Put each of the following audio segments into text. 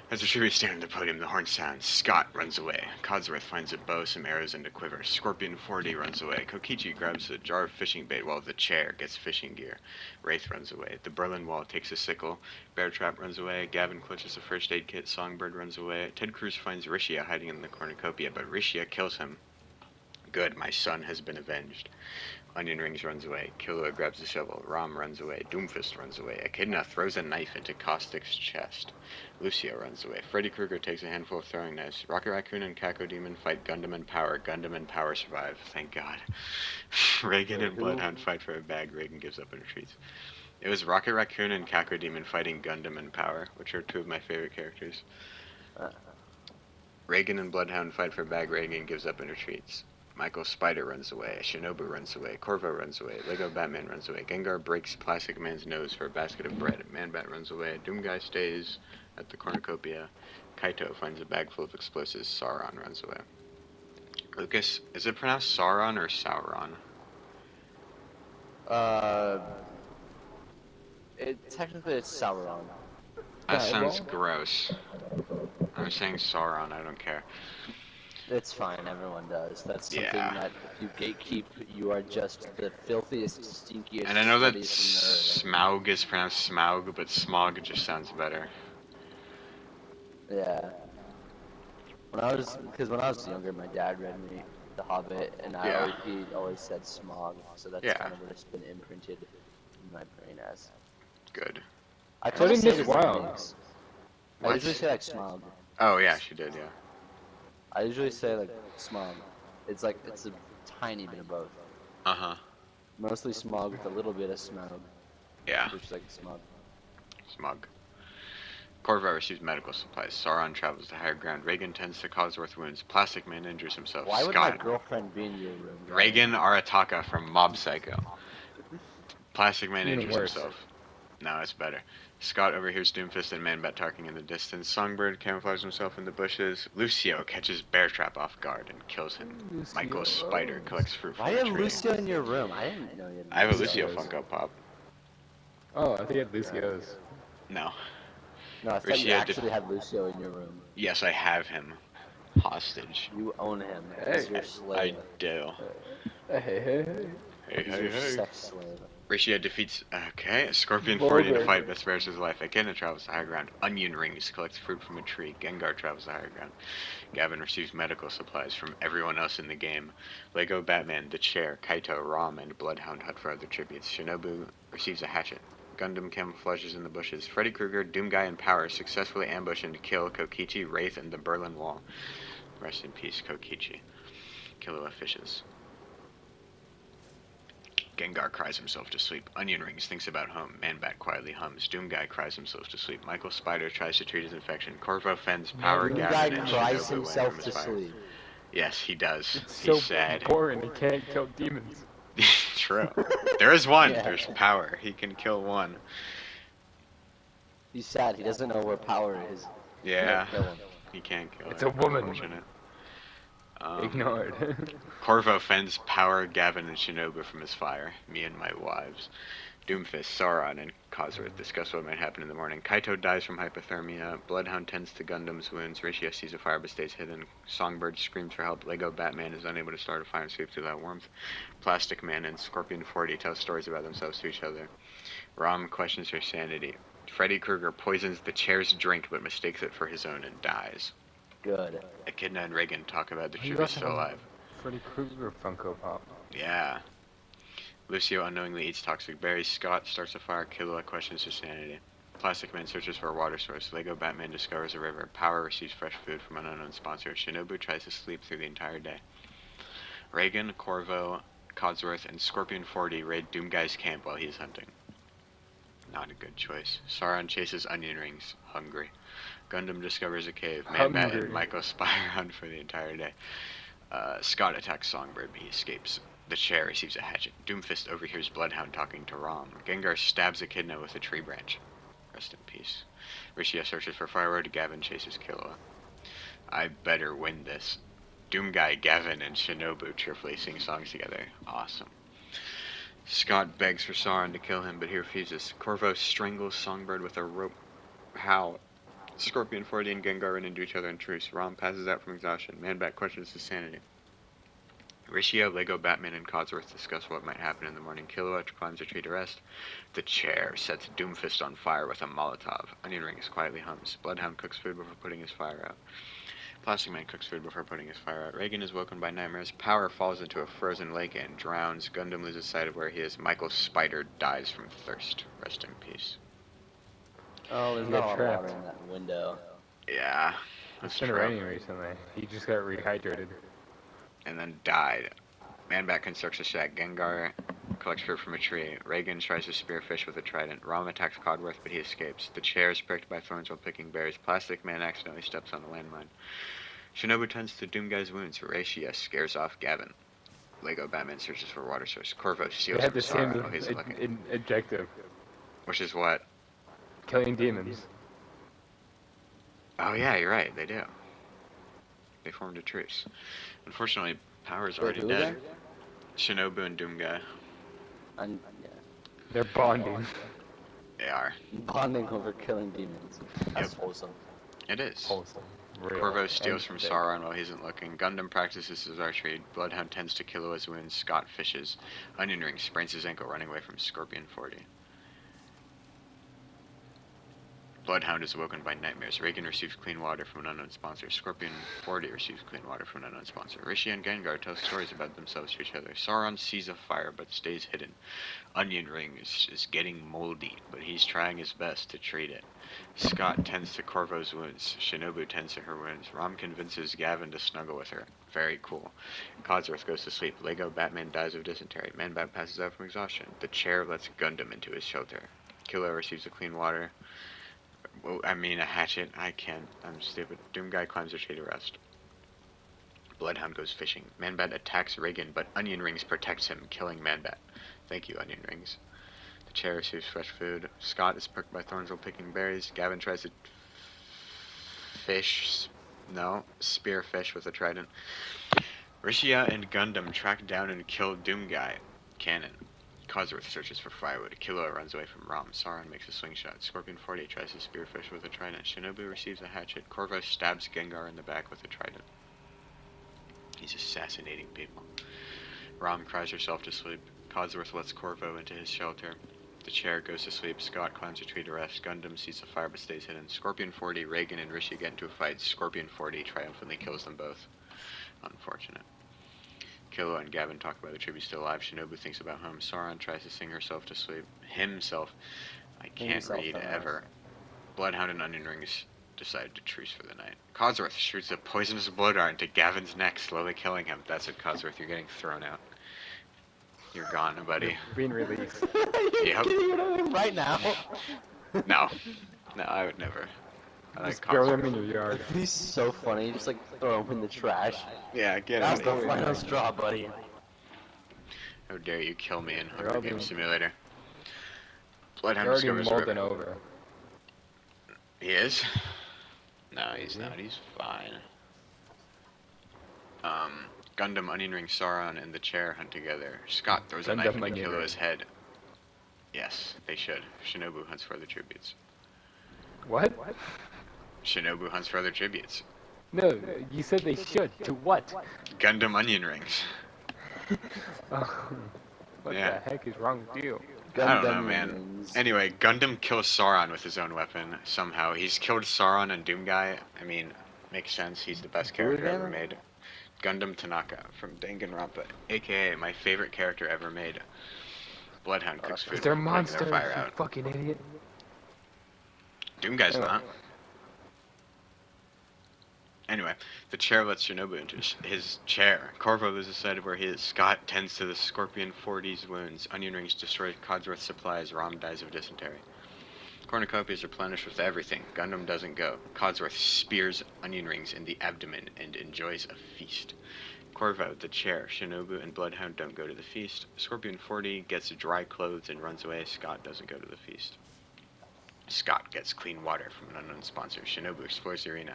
As the tribute stand on the podium, the horn sounds. Scott runs away. Codsworth finds a bow, some arrows, and a quiver. Scorpion 40 runs away. Kokichi grabs a jar of fishing bait while the chair gets fishing gear. Wraith runs away. The Berlin Wall takes a sickle. Bear Trap runs away. Gavin clutches a first aid kit. Songbird runs away. Ted Cruz finds Rishia hiding in the cornucopia, but Rishia kills him. Good, my son has been avenged. Onion Rings runs away. Killua grabs a shovel. Rom runs away. Doomfist runs away. Echidna throws a knife into Caustic's chest. Lucio runs away. Freddy Krueger takes a handful of throwing knives. Rocket Raccoon and Cacodemon fight Gundam and Power. Gundam and Power survive. Thank God. Reagan Wait, and who? Bloodhound fight for a bag. Reagan gives up and retreats. It was Rocket Raccoon and Cacodemon fighting Gundam and Power, which are two of my favorite characters. Uh, Reagan and Bloodhound fight for a bag. Reagan gives up and retreats. Michael Spider runs away, Shinobu runs away, Corvo runs away, Lego Batman runs away, Gengar breaks Plastic Man's nose for a basket of bread, Man-Bat runs away, Doomguy stays at the cornucopia, Kaito finds a bag full of explosives, Sauron runs away. Lucas, is it pronounced Sauron or Sauron? uh, technically it's Sauron. That sounds gross. I'm saying Sauron, I don't care. It's fine, everyone does. That's something Yeah. that if you gatekeep, you are just the filthiest, stinkiest, And I know that sweatiest nerd. Smaug is pronounced Smaug, but Smog just sounds better. Yeah. Because when I was younger, my dad read me The Hobbit, and Yeah. he always said smog, so that's Yeah. kind of what it's been imprinted in my brain as. Good. I kind of Putting say this it as well. a mix. I What? usually say like smog. Oh, yeah, she did, yeah. I usually say like smog. It's a tiny bit of both. Uh-huh. Mostly smog with a little bit of smog, Yeah. which is like smog. Smug. Corvo receives medical supplies. Sauron travels to higher ground. Reagan tends to Codsworth wounds. Plastic Man injures himself. Why would my Scott. girlfriend be in your room? Reagan Arataka from Mob Psycho. Plastic Man Even injures worse. himself. No, it's better. Scott overhears Doomfist and Man-Bat talking in the distance. Songbird camouflages himself in the bushes. Lucio catches Bear Trap off guard and kills him. Michael Spider collects fruit Why from a do you have tree. Lucio in your room? I didn't know you had I have a Lucio. Lucio Funko Pop. Oh, I think you had Lucio's. No. No, I thought you actually had Lucio in your room. Yes, I have him. Hostage. You own him Hey. as your slave. I do. Hey, hey, hey. Hey, He's hey, your hey. sex slave. Rishia defeats, Scorpion 40 to Vulgar. fight but spares his life. Echidna travels to higher ground. Onion Rings collects fruit from a tree. Gengar travels to higher ground. Gavin receives medical supplies from everyone else in the game. Lego Batman, the Chair, Kaito, Rom, and Bloodhound hunt for other tributes. Shinobu receives a hatchet. Gundam camouflages in the bushes. Freddy Krueger, Doomguy, and Power successfully ambush and kill Kokichi, Wraith, and the Berlin Wall. Rest in peace, Kokichi. Killua fishes. Gengar cries himself to sleep. Onion Rings thinks about home. Man-Bat quietly hums. Doomguy cries himself to sleep. Michael Spider tries to treat his infection. Corvo fends Power, Gavin, Doomguy and cries Shinobu away himself from to his fire. sleep. Yes, he does. It's He's so sad. boring. He can't kill demons. True. There is one. Yeah. There's Power. He can kill one. He's sad. He doesn't know where power is. Yeah. Kill him. He can't kill It's it. a woman. Unfortunate. Ignored. Corvo fends Power, Gavin, and Shinobu from his fire. Me and my wives. Doomfist, Sauron, and Cosworth discuss what might happen in the morning. Kaito dies from hypothermia. Bloodhound tends to Gundam's wounds. Rishia sees a fire but stays hidden. Songbird screams for help. Lego Batman is unable to start a fire and sweep through that warmth. Plastic Man and Scorpion 40 tell stories about themselves to each other. Rom questions her sanity. Freddy Krueger poisons the chair's drink but mistakes it for his own and dies. Good. Echidna and Reagan talk about the You tribute guys still have a alive. Freddy Krueger Funko Pop. Yeah. Lucio unknowingly eats toxic berries. Scott starts a fire. Killua questions his sanity. Plastic Man searches for a water source. Lego Batman discovers a river. Power receives fresh food from an unknown sponsor. Shinobu tries to sleep through the entire day. Reagan, Corvo, Codsworth, and Scorpion 40 raid Doomguy's camp while he's hunting. Not a good choice. Sauron chases Onion Rings. Hungry. Gundam discovers a cave. Man-Bat and Michael Spire hunt for the entire day. Scott attacks Songbird, but he escapes. The Chair receives a hatchet. Doomfist overhears Bloodhound talking to Rom. Gengar stabs Echidna with a tree branch. Rest in peace. Rishia searches for firewood. Gavin chases Killua. I better win this. Doomguy, Gavin, and Shinobu cheerfully sing songs together. Awesome. Scott begs for Sauron to kill him, but he refuses. Corvo strangles Songbird with a rope. How? Scorpion 40 and Gengar run into each other in truce. Rom passes out from exhaustion. Man-Bat questions his sanity. Ratio, Lego, Batman, and Codsworth discuss what might happen in the morning. Killua climbs a tree to rest. The chair sets Doomfist on fire with a Molotov. Onion Rings quietly hums. Bloodhound cooks food before putting his fire out. Plastic Man cooks food before putting his fire out. Reagan is woken by nightmares. Power falls into a frozen lake and drowns. Gundam loses sight of where he is. Michael Spider dies from thirst. Rest in peace. Oh, there's He not a got lot of trapped. water in that window. Yeah, It's that's been true. raining recently. He just got rehydrated. And then died. Man-Bat constructs a shack. Gengar collects fruit from a tree. Reagan tries to spear fish with a trident. Rom attacks Codworth, but he escapes. The chair is pricked by thorns while picking berries. Plastic Man accidentally steps on a landmine. Shinobu tends to Doomguy's wounds. Horatia scares off Gavin. Lego Batman searches for water source. Corvo They steals had from the same Sauron while he's looking. objective. Which is what? Killing demons. Oh yeah, you're right, they do. They formed a truce. Unfortunately, Power's Wait, already who dead. again? Shinobu and Doomguy. Yeah. They're bonding. They are. Bonding over killing demons. That's wholesome. It is. Wholesome. Real. Corvo steals And from big. Sauron while he isn't looking. Gundam practices his archery. Bloodhound tends to Killua's wounds. Scott fishes. Onion Ring sprains his ankle running away from Scorpion 40. Bloodhound is awoken by nightmares. Reagan receives clean water from an unknown sponsor. Scorpion 40 receives clean water from an unknown sponsor. Rishi and Gengar tell stories about themselves to each other. Sauron sees a fire but stays hidden. Onion Ring is getting moldy, but he's trying his best to treat it. Scott tends to Corvo's wounds. Shinobu tends to her wounds. Rom convinces Gavin to snuggle with her. Very cool. Codsworth goes to sleep. Lego Batman dies of dysentery. Man-Bat passes out from exhaustion. The chair lets Gundam into his shelter. Killua receives a clean water. Well, I mean, a hatchet. I can't. I'm stupid. Doomguy climbs a tree to rest. Bloodhound goes fishing. Man-Bat attacks Reagan, but Onion Rings protects him, killing Man-Bat. Thank you, Onion Rings. The chair receives fresh food. Scott is pricked by thorns while picking berries. Gavin tries to spear fish with a trident. Rishia and Gundam track down and kill Doomguy. Cannon. Codsworth searches for firewood. Killua runs away from Rom. Sauron makes a slingshot. Scorpion 40 tries to spear fish with a trident. Shinobu receives a hatchet. Corvo stabs Gengar in the back with a trident. He's assassinating people. Rom cries herself to sleep. Codsworth lets Corvo into his shelter. The chair goes to sleep. Scott climbs a tree to rest. Gundam sees the fire but stays hidden. Scorpion 40, Reagan, and Rishi get into a fight. Scorpion 40 triumphantly kills them both. Unfortunate. Killua and Gavin talk about the tribute still alive. Shinobu thinks about home. Sauron tries to sing herself to sleep. Himself. I can't Himself, read dumbass. ever. Bloodhound and Onion Rings decide to truce for the night. Codsworth shoots a poisonous blow dart into Gavin's neck, slowly killing him. That's it, Codsworth. You're getting thrown out. You're gone, buddy. Being released. You're Yep. getting rid of him right now. No. No, I would never. I like Just throw them Codsworth. in your yard. He's so funny. Just like throw him in the trash. Yeah, get That's out the of here. final straw, buddy. How dare you kill me in They're Hunger all Games being- Simulator. They're Bloodhound already discovers a molding river. over. He is? No, he's not. He's fine. Gundam, Onion Ring, Sauron, and the chair hunt together. Scott throws a knife Gundam, into Onion Killua's Ring. head. Yes, they should. Shinobu hunts for other tributes. What? Shinobu hunts for other tributes. No, you said they should. To what? Gundam, Onion Rings. What Yeah. the heck is wrong with you? I don't know, Gundam man. rings. Anyway, Gundam kills Sauron with his own weapon, somehow. He's killed Sauron and Doomguy. I mean, makes sense. He's the best Who character again? ever made. Gundam Tanaka from Danganronpa, aka my favorite character ever made. Bloodhound cooks food. They're putting their monsters, fire you out. fucking idiot. Doomguy's Anyway. not. Anyway, the chair lets Shinobu into his chair. Corvo loses sight of where he is. Scott tends to the Scorpion 40's wounds. Onion Rings destroy Codsworth's supplies. Rom dies of dysentery. Cornucopia is replenished with everything. Gundam doesn't go. Codsworth spears Onion Rings in the abdomen and enjoys a feast. Corvo, the chair, Shinobu, and Bloodhound don't go to the feast. Scorpion 40 gets dry clothes and runs away. Scott doesn't go to the feast. Scott gets clean water from an unknown sponsor. Shinobu explores the arena.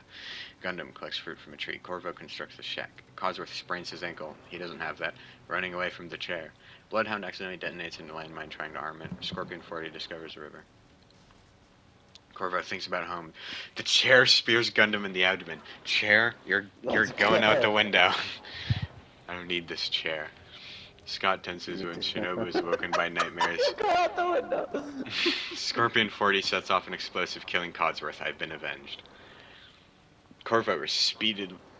Gundam collects fruit from a tree. Corvo constructs a shack. Codsworth sprains his ankle. He doesn't have that. Running away from the chair. Bloodhound accidentally detonates into landmine trying to arm it. Scorpion 40 discovers a river. Corvo thinks about home. The chair spears Gundam in the abdomen. Chair, you're Let's going out go. the window. I don't need this chair. Scott tenses when Shinobu is woken by nightmares. Go out the window. Scorpion 40 sets off an explosive, killing Codsworth. I've been avenged. Corvo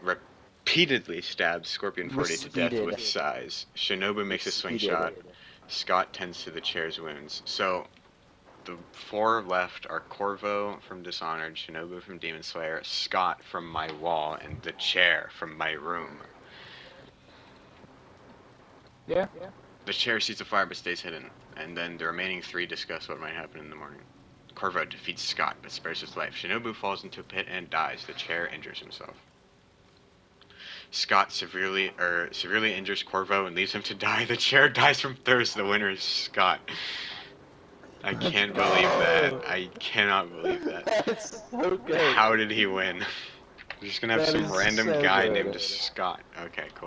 repeatedly stabs Scorpion 40 to death with Repeated. size. Shinobu makes a swing shot. Scott tends to the chair's wounds. So, the 4 left are Corvo from Dishonored, Shinobu from Demon Slayer, Scott from my wall, and the chair from my room. Yeah. The chair sees a fire but stays hidden, and then the remaining 3 discuss what might happen in the morning. Corvo defeats Scott but spares his life. Shinobu falls into a pit and dies. The chair injures himself. Scott severely injures Corvo and leaves him to die. The chair dies from thirst. The winner is Scott. I can't believe that. I cannot believe that. That's so good. How did he win? We're just gonna have That some is random so guy good. named Scott. Okay, cool.